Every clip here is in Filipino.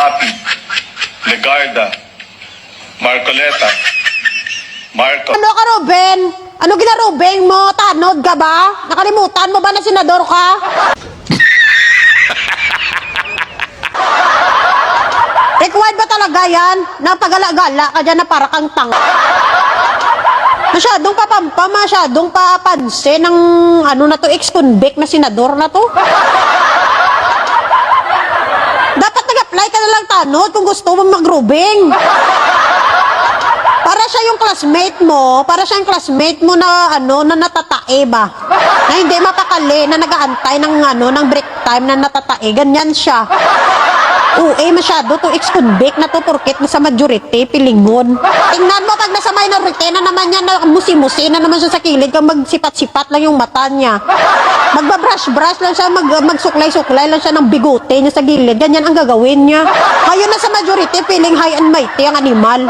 Api, Legarda, Marcoleta, Marco. Ano ka, Ruben? Ano ginarubeng mo? Tanod ka ba? Nakalimutan mo ba na senador ka? Required ba talaga yan? Napagala-gala ka dyan na para kang tanga. Masyadong papampa, masyadong papansin ng ano na to, ex-convict na senador na to. Dapat nag-apply ka na lang, Tanod, kung gusto mo mag-rubing. Para siya yung classmate mo na ano, na natatae ba? Na hindi mapakali, na nag-aantay ng ano, ng break time na natatae. Ganyan siya. Masyado to ex-convict na to porket na sa majority, pilingon. Tingnan mo pag nasa minority na naman yan, na musi-musi na naman siya sa kilid, kang magsipat-sipat lang yung mata niya. Magbabrush-brush lang siya, magsuklay-suklay lang siya ng bigote niya sa gilid. Ganyan ang gagawin niya. Ngayon na sa majority, feeling high and mighty ang animal.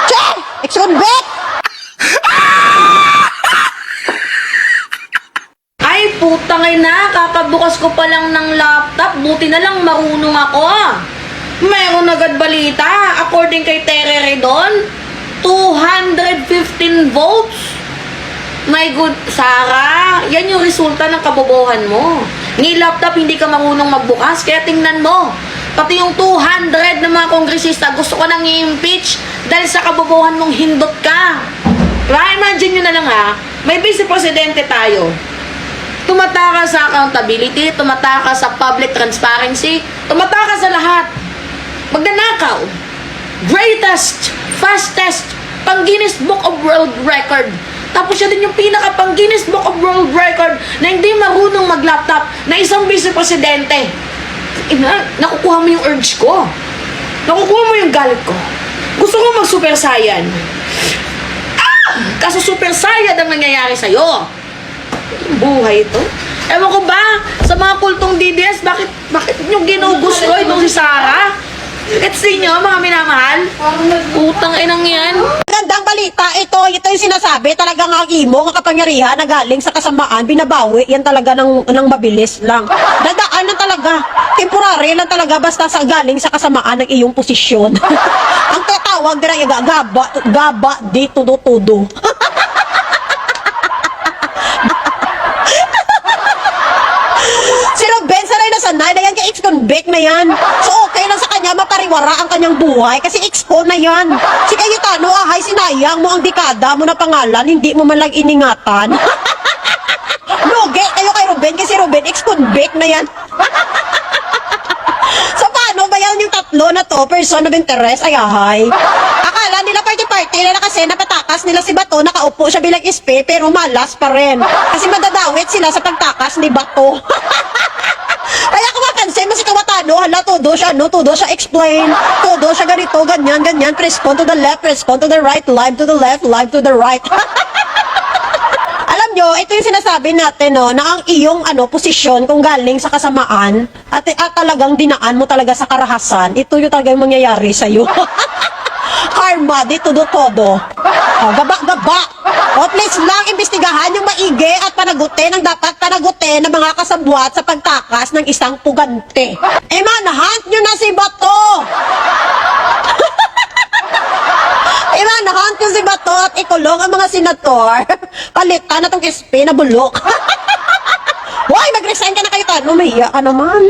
Che! Ex-convict! Ay, putang ina, kakabukas ko pa lang ng laptop, buti na lang marunong ako. Meron agad balita, according kay Tere Redon, 215 votes. My good, Sarah, yan yung resulta ng kabobohan mo. Ni laptop, hindi ka marunong magbukas, kaya tingnan mo. Pati yung 200 na mga kongresista, gusto ko nang i-impeach dahil sa kabobohan mong hindot ka. Right? Imagine nyo na lang ha, may vice presidente tayo. Tumataka sa accountability, tumataka sa public transparency, tumataka sa lahat. Magnanakaw. Greatest, fastest, pang Guinness Book of World Record. Tapos siya din yung pinaka pang Guinness Book of World Record na hindi marunong mag-laptop na isang vice-presidente. Nakukuha mo yung urge ko. Nakukuha mo yung galit ko. Gusto ko mag-super saiyan. Kaso super saiyan ang nangyayari sa'yo. Buhay ito. Ewan ko ba, sa mga kultong DDS, bakit nyo ginugusto itong si Sarah? Gets niyo, mga minamahal? Utang inang yan. Gandang balita, ito yung sinasabi, talagang ang imo, ang kapangyarihan na galing sa kasamaan, binabawi, yan talaga ng mabilis lang. Dadaan na talaga, temporary lang talaga, basta sa galing sa kasamaan ng iyong posisyon. Ang tatawag na gaba, di tudo-tudo. Si Ruben, sanay na sanay na yan kay ex-convict na yan. So okay lang sa kanya mapariwara ang kanyang buhay kasi ex-con na yan. Si Cayetano, ahay, sinayang mo ang dekada mo na pangalan, hindi mo man lang iningatan. Lugi kayo kay Ruben kasi Ruben, ex-convict na yan. So paano ba yan yung tatlo na to, person of interest, ay ahay? Akala nila party-party na kasi napatakas nila si Bato, nakaupo siya bilang SP, pero malas pa rin. Kasi madadawit sila sa pagtakas ni Bato. Kaya kung mapansin mo si Cayetano, hala, todo siya explain, todo siya ganito, ganyan, press con to the left, press con to the right, live to the left, live to the right. Alam nyo, ito yung sinasabi natin, no, na ang iyong posisyon kung galing sa kasamaan at talagang dinaan mo talaga sa karahasan, ito yung talagang mangyayari sa'yo. Karma, di todo. Gaba. Please lang, imbestigahan yung maigi at panagutin ang dapat panagutin ng mga kasabwat sa pagtakas ng isang pugante. Manahunt nyo na si Bato! Manahunt nyo si Bato at ikulong ang mga senator. Palitan na tong SP na bulok. Hoy, mag-resign ka na kayo, Tano. Mahiya ka naman.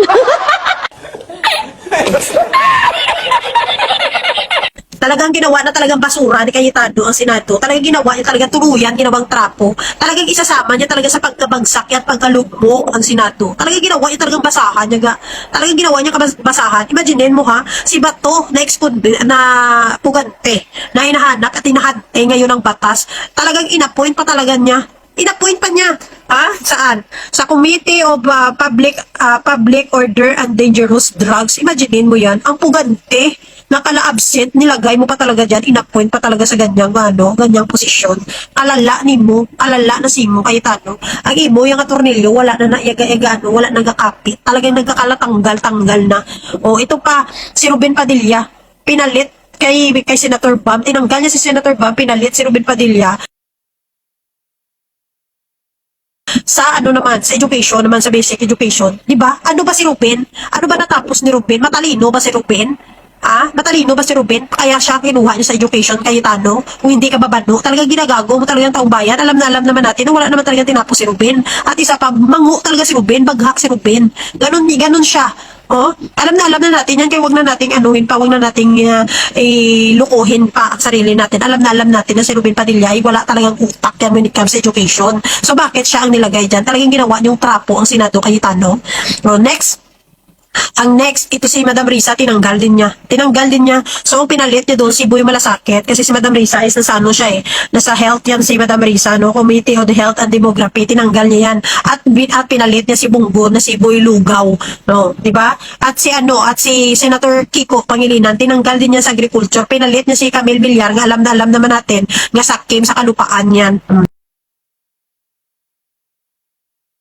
Talagang ginawa na talagang basura ni Cayetano ang Senado. Talagang ginawa niya talagang tuluyan, ginawang trapo. Talagang isasama niya talaga sa pagkabagsak at pagkalugmok ang Senado. Talagang ginawa niya talagang basahan niya. Talagang ginawa niya basahan. Imagine mo ha, si Bato na na pugante, na hinahanap at hinahante ngayon ng batas. Talagang inappoint pa talaga niya. Inappoint pa niya. Saan? Sa Committee of Public Order and Dangerous Drugs. Imagine mo yan, ang pugante nakala-absent, nilagay mo pa talaga dyan, inappoint pa talaga sa ganyang posisyon. Alala na simo, Cayetano. Ang imo, yung atornilyo, wala na naiyaga-yaga, wala nagakapit. Talagang nagkakalatanggal na. Ito pa, si Ruben Padilla, pinalit kay Senator Bam, tinanggal niya si Senator Bam, pinalit si Ruben Padilla. sa ano naman, sa education naman, sa basic education, di ba? Ano ba si Ruben? Ano ba natapos ni Ruben? Matalino ba si Ruben? Ah, matalino ba si Ruben? Kaya siya kinuha niya sa education, Cayetano? Kung hindi ka babano, talagang ginagago mo talagang taong bayan. Alam na alam naman natin na wala naman talagang tinapos si Ruben. At isa pa, mangu talaga si Ruben, baghak si Ruben. Ganon siya. Oh, alam na natin yan, kaya wag na nating anuhin pa, wag na nating lukuhin pa ang sarili natin. Alam na natin na si Ruben Padilla ay wala talagang utak yan when it comes to education. So bakit siya ang nilagay dyan? Talagang ginawa niyong trapo ang Senado Cayetano. Oh, next. Ang next, ito si Madam Risa, tinanggal din niya. So, ang pinalit niya doon, si Boy Malasakit. Kasi si Madam Risa is nasa ano siya nasa health yan si Madam Risa, no? Committee on the Health and Demography. Tinanggal niya yan. At pinalit niya si Bungbon na si Boy Lugaw. No? Diba? At si Senator Kiko Pangilinan, tinanggal din niya sa agriculture. Pinalit niya si Camille Villar, nga alam naman natin, nga sakim sa kalupaan yan.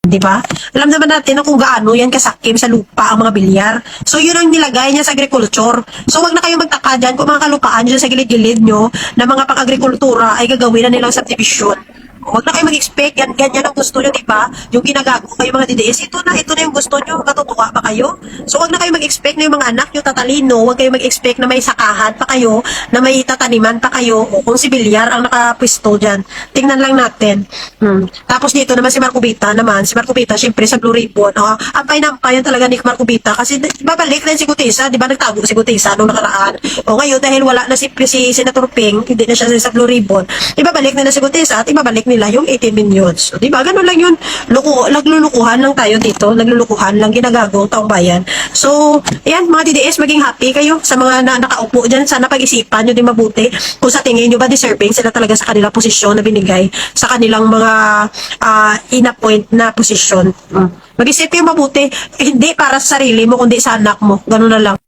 Di ba? Alam naman natin na kung gaano yan kasakim sa lupa ang mga bilyar. So, yun ang nilagay niya sa agriculture. So, wag na kayo magtaka dyan kung mga kalupaan dyan sa gilid-gilid nyo na mga pang-agrikultura ay gagawin na nilang subdivision. Huwag na kayo mag-expect, ganyan ang gusto nyo, di ba? Yung ginagago kayo mga DDS, ito na yung gusto nyo, matutuwa pa kayo. So, huwag na kayo mag-expect na yung mga anak nyo tatalino, huwag kayo mag-expect na may sakahan pa kayo, na may tataniman pa kayo, o kung si Bilyar ang nakapwisto dyan. Tingnan lang natin. Tapos dito naman si Marco Bita syempre sa Blue Ribbon, ampay-nampay yan talaga ni Marco Bita, kasi babalik na si Gutesa, di ba nagtago si Gutesa nung nakaraan. O ngayon, dahil wala na si Senator Ping, hindi na siya sa Blue Ribbon, ibabalik na si Gutesa at ibabalik nila yung 18 millions. So, di ba? Ganun lang yun. Naglulukuhan lang tayo dito. Naglulukuhan lang, ginagagong taong bayan. So, ayan, mga DDS, maging happy kayo sa mga nakaupo dyan. Sana pag-isipan nyo din mabuti kung sa tingin nyo ba deserving sila talaga sa kanilang posisyon na binigay sa kanilang mga in-appoint na posisyon. Mag-isip kayo mabuti. Hindi para sa sarili mo, kundi sa anak mo. Ganun na lang.